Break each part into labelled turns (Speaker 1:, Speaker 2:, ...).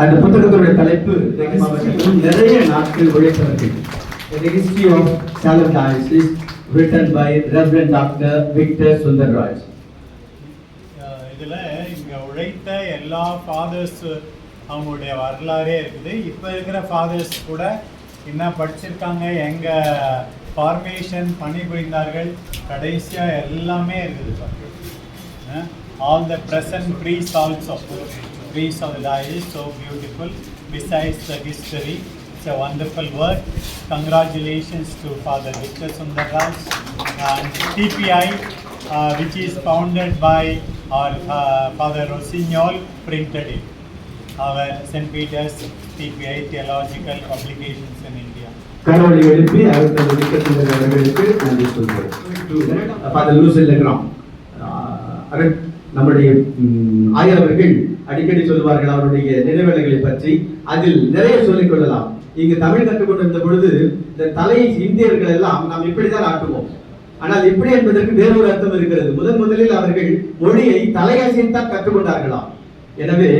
Speaker 1: அந்த புத்தகத்துடைய தலைப்பு நிறைய நாட்கள் உழைத்தவர்கள், The History of Salem Diocese, written by Reverend Dr. Victor Sundarraj.
Speaker 2: இதுல இங்க உழைத்த எல்லா ஃபாதர்ஸ் அவங்களுடைய வரலாறே இருக்குது. இப்போ இருக்கிற ஃபாதர்ஸ் கூட என்ன படிச்சிருக்காங்க, எங்க ஃபார்மேஷன் பணிபுரிந்தார்கள், கடைசியா எல்லாமே இருக்குது. All the present priests also, priests of the diocese, so beautiful. Besides the history, it's a wonderful work. Congratulations to Father Victor Sundarraj and TPI, which is founded by our Father Rossignol, printed it. Our St. Peter's TPI Theological Publications in India.
Speaker 1: Karoli எழுப்பி அவர்கள் wicket அவர்களுக்கு நன்றி சொல்கிறேன். Father லூசில் லெக்ராம் நம்முடைய ஆயர் அவர்கள் அடிக்கடி சொல்வார்கள் அவருடைய நினைவேளைகளை பற்றி. அதில் நிறைய சொல்லிக் கொள்ளலாம். இங்கு தமிழ் கற்றுக்கொண்டிருந்த பொழுது இந்த தலை இந்தியர்கள் எல்லாம் நாம் இப்படிதான் ஆட்டுவோம், ஆனால் இப்படி என்பதற்கு வேறொரு அர்த்தம் இருக்கிறது. முதலில் அவர்கள் மொழியை தலையசைத்தான் கற்றுக்கொண்டார்களாம். எனவே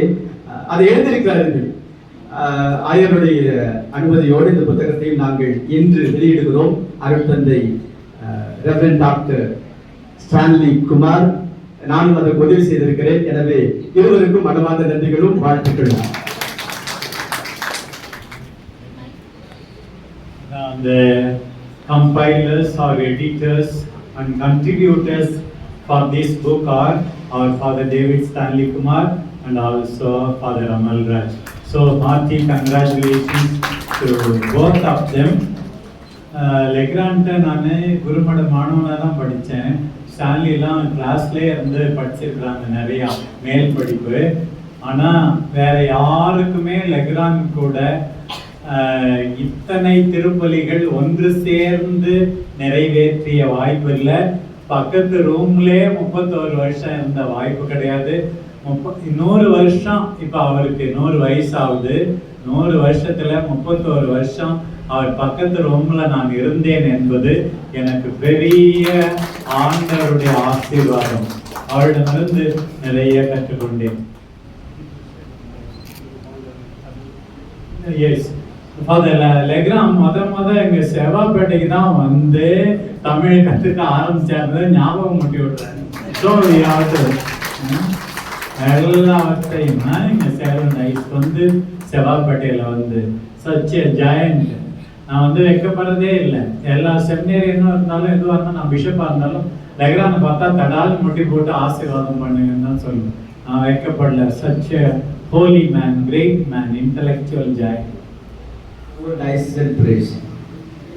Speaker 1: அதை எழுந்திருக்கிறார்கள். ஆயருடைய அனுமதியோடு இந்த புத்தகத்தையும் நாங்கள் இன்று வெளியிடுகிறோம். அருட்தந்தை ரெவரண்ட் டாக்டர் ஸ்டான்லி குமார், நானும் அதை உதவி செய்திருக்கிறேன். எனவே இருவருக்கும் மனமார்ந்த நன்றிகளும் வாழ்த்துக்களும்.
Speaker 2: The compilers or editors and contributors for this book are our Father David Stanley Kumar and also Father Amal Raj. So hearty congratulations to both of them. லெக்ரான்ட்ட நான் குருமட மாணவனாக தான் படித்தேன். ஸ்டான்லிலாம் கிளாஸ்லேயே இருந்து படிச்சிருக்கிறாங்க நிறையா மேல் படிப்பு. ஆனால் வேற யாருக்குமே லெக்ரான் கூட இத்தனை திருப்பலிகள் ஒன்று சேர்ந்து நிறைவேற்றிய வாய்ப்பு இல்லை. பக்கத்து ரூம்லேயே 31 வருஷம் இருந்த வாய்ப்பு கிடையாது. 100 வருஷம், இப்போ அவருக்கு 100 வயசாகுது. 100 வருஷத்துல 31 வருஷம் அவர் பக்கத்து ரூம்ல நான் இருந்தேன் என்பது எனக்கு பெரிய ஆண்டவருடைய ஆசீர்வாதம். அவரிடமிருந்து நிறைய கற்றுக்கொண்டேன். எஸ் ஃபாதர் லெக்ராம் முத எங்க செவ்வாப்பேட்டைக்கு தான் வந்து தமிழ் கற்றுக்க ஆரம்பிச்சாரு. ஞாபகம் முட்டி விடுறாரு. ஸோ எல்லாவற்றையும் இங்கே சேலம் டைஸ் வந்து செவ்வாப்பேட்டையில் வந்து சச் எ ஜாயண்ட். நான் வந்து வைக்கப்படுறதே இல்லை. எல்லா செமினேரியனும் இருந்தாலும் எதுவாக இருந்தாலும் நான் பிஷப்பாக இருந்தாலும் லெக்ரானை பார்த்தா தடால் முட்டி போட்டு ஆசீர்வாதம் பண்ணுங்கன்னு தான் சொல்லுவேன். நான் வைக்கப்படல. Such a holy man, great man, intellectual giant.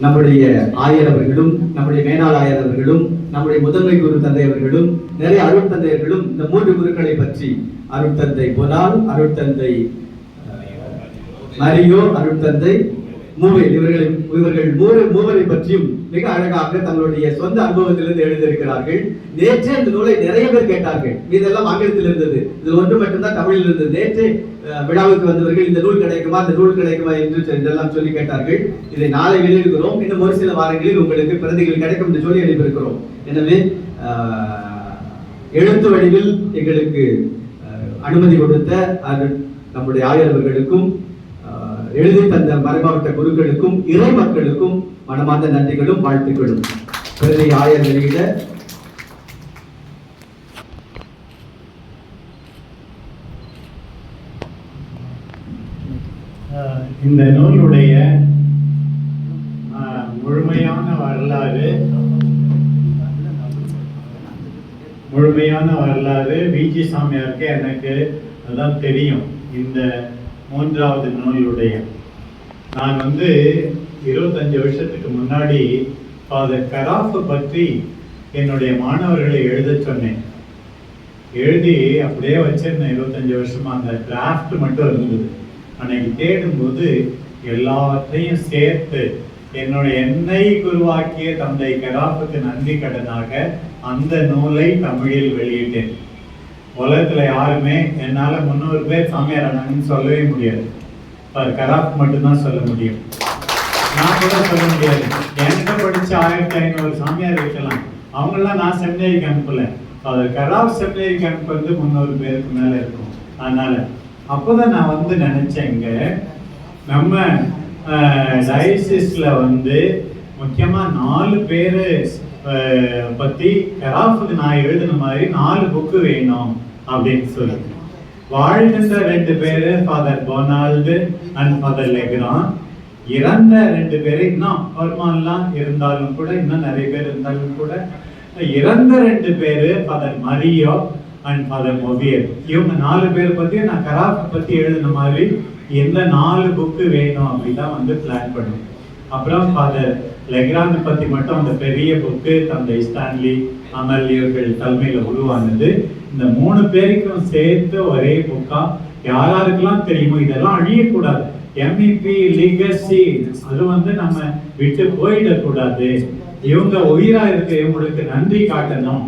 Speaker 1: நம்முடைய ஆயர் அவர்களும் நம்முடைய மேனாள் ஆயர் அவர்களும் நம்முடைய முதன்மை குரு தந்தை அவர்களும் நிறைய அருட்தந்தையர்களும் இந்த 3 குருக்களை பற்றி, அருட்தந்தை பொனால், அருட்தந்தை மரியோ, அருட்தந்தை மூவேல், இவர்கள் மூவரை பற்றியும் மிக அழகாக தங்களுடைய சொந்த அனுபவத்திலிருந்து எழுதியிருக்கிறார்கள். நேற்றே இந்த நூலை நிறைய பேர் கேட்டார்கள். இதெல்லாம் ஆங்கிலத்தில் இருந்தது, இது ஒன்று மட்டும்தான் தமிழில் இருந்தது. நேற்றே விழாவுக்கு வந்தவர்கள் இந்த நூல் கிடைக்குமா, இந்த நூல் கிடைக்குமா என்று இதெல்லாம் சொல்லி கேட்டார்கள். இதை நாளை வெளியிடுகிறோம். இன்னும் ஒரு சில வாரங்களில் உங்களுக்கு பிரதிகள் கிடைக்கும் என்று சொல்லி அனுப்பியிருக்கிறோம். எனவே எழுத்து வடிவில் எங்களுக்கு அனுமதி கொடுத்த நம்முடைய ஆயரவர்களுக்கும் எழுதி தந்த மறைமாவட்ட குருக்களுக்கும் இறை மக்களுக்கும் மனமார்ந்த நன்றிகளும் வாழ்த்துக்களும். பிரதி ஆயர் வெளியிட
Speaker 2: இந்த நூலுடைய முழுமையான வரலாறு விஜி சாமியாருக்கு எனக்கு அதான் தெரியும். இந்த 3வது நூலுடைய நான் வந்து 25 வருஷத்துக்கு முன்னாடி ஃபாதர் கராஃபை பற்றி என்னுடைய மாணவர்களை எழுத சொன்னேன். எழுதி அப்படியே வச்சிருந்தேன் 25 வருஷமா. அந்த டிராஃப்ட் மட்டும் இருந்தது. அன்னைக்கு தேடும்போது எல்லாத்தையும் சேர்த்து என்னை குருவாக்கிய தந்தை கராஃபுக்கு நன்றி கடனாக அந்த நூலை தமிழில் வெளியிட்டேன். உலகத்துல யாருமே என்னால 300 பேர் சாமியார் ஆனாங்கன்னு சொல்லவே முடியாது. கராஃப் மட்டும்தான் சொல்ல முடியும். நான் கூட சொல்ல முடியாது. என்கிட்ட படிச்ச 1500 சாமியார் இருக்கலாம். அவங்கெல்லாம் நான் செமினரிக்கு அனுப்பல. கராஃப் செமினரிக்கு அனுப்புறது 300 பேருக்கு மேல இருக்கும். அதனால அப்போதான் நான் வந்து நினைச்சேங்க, நம்ம டயசிஸ்ல வந்து முக்கியமா 4 பேரு பத்தி கராஃபுக்கு நான் எழுதின மாதிரி 4 புக்கு வேணும் அப்படின்னு சொல்லி. வாழ்கின்ற 2 பேரு ஃபாதர் பொனால்டு அண்ட் ஃபாதர் லெக்ரான். இறந்த 2 பேரு, இன்னும் பெருமாள்லாம் இருந்தாலும் கூட, இன்னும் நிறைய பேர் இருந்தாலும் கூட, இறந்த 2 பேரு ஃபாதர் மரியோ அண்ட் ஃபாதர் மொபியல். இவங்க 4 பேர் பத்தி நான் கராஃப் பத்தி எழுதின மாதிரி எந்த 4 புக்கு வேணும் அப்படிதான் வந்து பிளான் பண்ணுவேன். அப்புறம் ஃபாதர் லெக்ரான் பத்தி மட்டும் அந்த பெரிய புக்கு தந்தை ஸ்டான்லி அமல்யர்கள் தலைமையில உருவானது. இந்த 3 பேருக்கும் சேர்த்து ஒரே புக்கா யாராருக்கெல்லாம் தெரியுமோ, இதெல்லாம் அழியக்கூடாது. எம்இபி லீகசி அது வந்து நம்ம விட்டு போயிடக்கூடாது. இவங்க உயிரா இருக்க இவங்களுக்கு நன்றி காட்டணும்.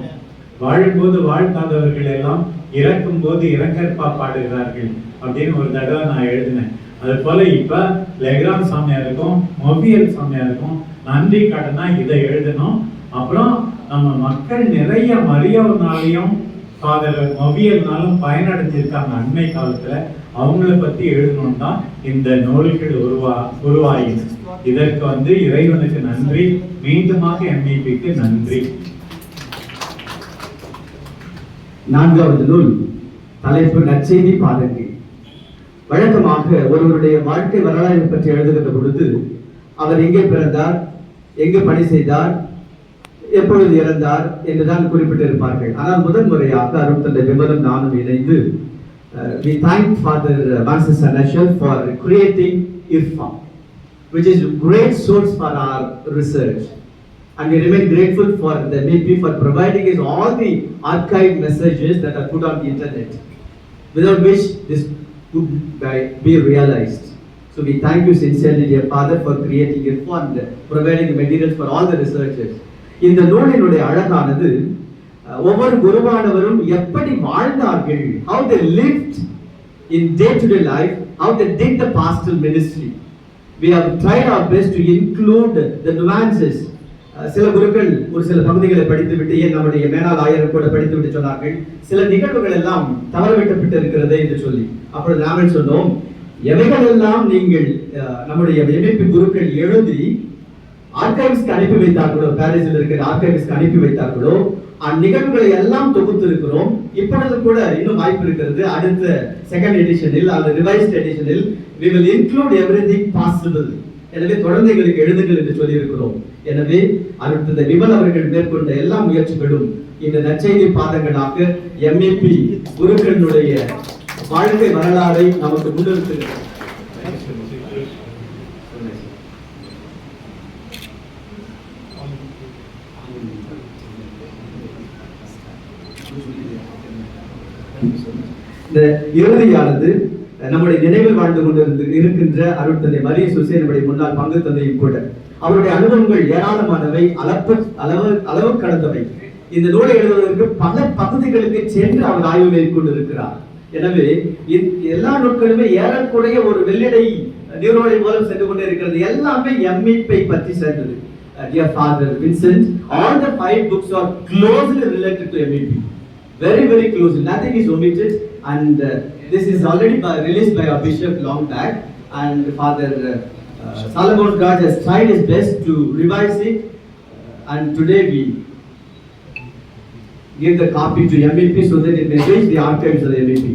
Speaker 2: வாழும்போது வாழ்த்தாதவர்கள் எல்லாம் இறக்கும் போது இறங்கற்பா பாடுகிறார்கள் அப்படின்னு ஒரு தடவை நான் எழுதினேன். அது போல இப்ப லெக்ரான் சாமியாருக்கும் மொபியல் சாமியாருக்கும் நன்றி காட்டினா இதை எழுதணும். அப்புறம் நம்ம மக்கள் நிறைய மரியாதைனாலையும் ஃபாதர் மொபியல்னாலும் பயனடைஞ்சிருக்காங்க அண்மை காலத்துல. அவங்கள பத்தி எழுதணும் தான் இந்த நூல்கள் உருவாயின. இதற்கு வந்து இறைவனுக்கு நன்றி, மீண்டுமாக எம்இபிக்கு நன்றி.
Speaker 1: 4வது நூல் தலைப்பு நற்செய்தி பாதங்கள். வழக்கமாக ஒருவருடைய வாழ்க்கை வரலாறு பற்றி எழுதுகின்ற பொழுது அவர் எங்கே பிறந்தார், எங்கு பணி செய்தார், எப்பொழுது இறந்தார் என்றுதான் குறிப்பிட்டிருப்பார்கள். ஆனால் முதன்முறையாக அருட்தந்தை விமலும் நானும் இணைந்து we thank Father Francis Anashal for creating IRFA, which is a great source for our research, and we remain grateful for the MP for providing us all the archived messages that are put on the internet, without which this could be realized. So we thank you sincerely, dear Father, for creating IRFA and providing the materials for all the researchers. இந்த நூலினுடைய அழகானது ஒவ்வொரு குருவானவரும் எப்படி வாழ்ந்தார்கள், how they lived in day-to-day life, how they did the pastoral ministry. We have tried our best to include the nuances. சில குருக்கள் ஒரு சில பகுதிகளை படித்துவிட்டு, ஏன் நம்முடைய மேனாள் ஆயர் கூட படித்துவிட்டு சொன்னார்கள், சில நிகழ்வுகள் எல்லாம் தவறவிட்டப்பட்டு இருக்கிறது என்று சொல்லி. அப்பொழுது நாங்கள் சொன்னோம், எவைகள் எல்லாம் நீங்கள் நம்முடைய எம்இபி குருக்கள் எழுதி ஆர்கைவ்ஸ்க்கு அனுப்பி வைத்தார்களோ, பாரிஸில் இருக்கிற ஆர்கைவ்ஸ்க்கு அனுப்பி வைத்தார்களோ, அந்நிகழ்வுகளை எல்லாம் தொகுத்து இருக்கிறோம். இப்பொழுது கூட இன்னும் வாய்ப்பு இருக்கிறது. அடுத்த செகண்ட் எடிஷனில் அல்லது revised எடிஷனில் we will include everything possible. எனவே தொடர்ந்து எங்களுக்கு எழுதுங்கள் என்று சொல்லி இருக்கிறோம். எனவே அடுத்த விமல் அவர்கள் மேற்கொண்ட எல்லா முயற்சிகளும் இந்த நற்செய்தி பாதங்களாக எம்இபி குருக்களுடைய வாழ்க்கை வரலாறை நமக்கு முன்னிறுத்துகிறது. இந்த இறுதியானது நம்முடைய நினைவில் வாழ்ந்து கொண்டு இருக்கின்ற அருட்தந்தை மரிய சுசே, நம்முடைய முன்னாள் பங்கு தந்தையும் கூட. அவருடைய அனுபவங்கள் ஏராளமானவை, அளவு கடந்தவை. இந்த நூலை எழுதுவதற்கு பல பகுதிகளுக்கு சென்று அவர் ஆய்வு மேற்கொண்டிருக்கிறார். எனவே எல்லா நூல்களுமே ஏறக்குறைய ஒரு வெள்ளிடை நீரோடை மூலம் சென்று கொண்டே இருக்கிறது. எல்லாமே எம்இபி பற்றி சேர்ந்தது. Dear Father Vincent, all the 5 books are closely related to MEP. Very, very closely. Nothing is omitted. And this is already released by our bishop long back. And Father Solomon God has tried his best to revise it. And today we give the copy to MEP so that it may reach the archives of the MEP.